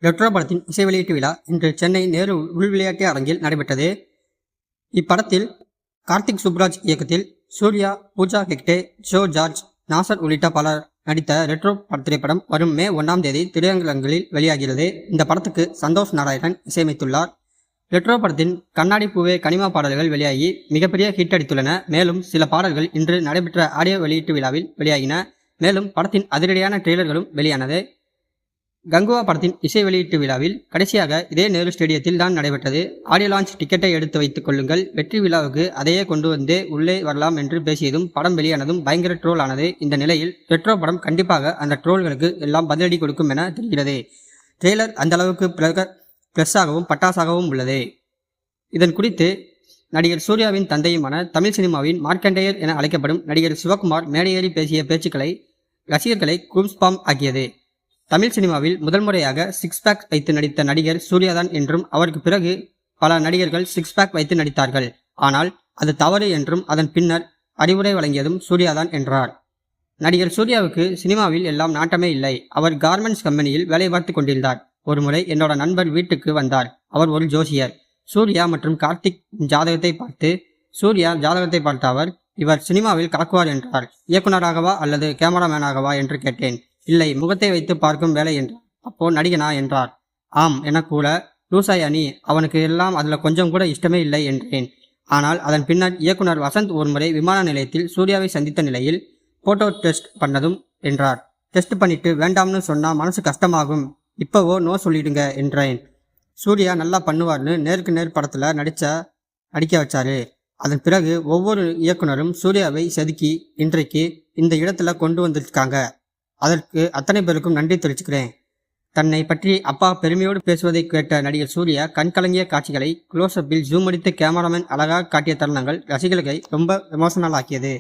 Retro படத்தின் இசை வெளியீட்டு விழா இன்று சென்னை நேரு உள்விளையாட்டு அரங்கில் நடைபெற்றது. இப்படத்தில் கார்த்திக் சுப்ராஜ் இயக்கத்தில் சூர்யா, பூஜா ஹெக்டே, ஜோ ஜார்ஜ், நாசர் உள்ளிட்ட பலர் நடித்த ரெட்ரோ திரைப்படம் வரும் மே 1ஆம் தேதி திரையரங்குகளில் வெளியாகிறது. இந்த படத்துக்கு சந்தோஷ் நாராயணன் இசையமைத்துள்ளார். ரெட்ரோ படத்தின் கண்ணாடி பூவே கனிமா பாடல்கள் வெளியாகி மிகப்பெரிய ஹிட் அடித்துள்ளன. மேலும் சில பாடல்கள் இன்று நடைபெற்ற ஆடியோ வெளியீட்டு விழாவில் வெளியாகின. மேலும் படத்தின் அதிரடியான ட்ரெய்லர்களும் வெளியானது. கங்குவா படத்தின் இசை வெளியீட்டு விழாவில் கடைசியாக இதே நேரு ஸ்டேடியத்தில் தான் நடைபெற்றது. ஆடியோ லான்ச் டிக்கெட்டை எடுத்து வைத்துக் கொள்ளுங்கள், வெற்றி விழாவுக்கு அதையே கொண்டு வந்து உள்ளே வரலாம் என்று பேசியதும் படம் வெளியானதும் பயங்கர ட்ரோல் ஆனது. இந்த நிலையில் ரெட்ரோ படம் கண்டிப்பாக அந்த ட்ரோல்களுக்கு எல்லாம் பதிலடி கொடுக்கும் என தெரிகிறது. ட்ரெய்லர் அந்த அளவுக்கு பிளஸ்ஸாகவும் பட்டாசாகவும் உள்ளது. இதன் குறித்து நடிகர் சூர்யாவின் தந்தையுமான தமிழ் சினிமாவின் மார்க்கண்டேயர் என அழைக்கப்படும் நடிகர் சிவகுமார் மேடையேறி பேசிய பேச்சுக்களை ரசிகர்களை கூஸ்பாம் ஆக்கியது. தமிழ் சினிமாவில் முதல் முறையாக சிக்ஸ் பேக் வைத்து நடித்த நடிகர் சூர்யாதான் என்றும் அவருக்கு பிறகு பல நடிகர்கள் சிக்ஸ் பேக் வைத்து நடித்தார்கள். ஆனால் அது தவறு என்றும் அதன் பின்னர் அறிவுரை வழங்கியதும் சூர்யாதான் என்றார். நடிகர் சூர்யாவுக்கு சினிமாவில் எல்லாம் நாட்டமே இல்லை. அவர் கார்மெண்ட்ஸ் கம்பெனியில் வேலை பார்த்து கொண்டிருந்தார். ஒருமுறை என்னோட நண்பர் வீட்டுக்கு வந்தார். அவர் ஒரு ஜோசியர். சூர்யா மற்றும் கார்த்திக் ஜாதகத்தை பார்த்த அவர், இவர் சினிமாவில் கலக்குவார் என்றார். இயக்குனராகவா அல்லது கேமராமேனாகவா என்று கேட்டேன். இல்லை, முகத்தை வைத்து பார்க்கும் வேலை என்றார். அப்போ நடிகனா என்றார். ஆம் என கூட. லூசாய் அணி, அவனுக்கு எல்லாம் அதில் கொஞ்சம் கூட இஷ்டமே இல்லை என்றேன். ஆனால் அதன் பின்னர் இயக்குனர் வசந்த் ஒருமுறை விமான நிலையத்தில் சூர்யாவை சந்தித்த நிலையில் போட்டோ டெஸ்ட் பண்ணதும் என்றார். டெஸ்ட் பண்ணிட்டு வேண்டாம்னு சொன்னா மனசு கஷ்டமாகும், இப்போவோ நோ சொல்லிடுங்க என்றேன். சூர்யா நல்லா பண்ணுவார்னு நேருக்கு நேர் படத்தில் நடிக்க வச்சாரு. அதன் பிறகு ஒவ்வொரு இயக்குனரும் சூர்யாவை செதுக்கி இன்றைக்கு இந்த இடத்துல கொண்டு வந்திருக்காங்க. அதற்கு அத்தனை பேருக்கும் நன்றி தெரிவிச்சுக்கிறேன். தன்னை பற்றி அப்பா பெருமையோடு பேசுவதை கேட்ட நடிகர் சூர்யா கண்கலங்கிய காட்சிகளை க்ளோஸ் அப்பில் ஜூம் அடித்து கேமராமேன் அழகாக காட்டிய தருணங்கள் ரசிகர்களை ரொம்ப எமோஷனல் ஆக்கியது.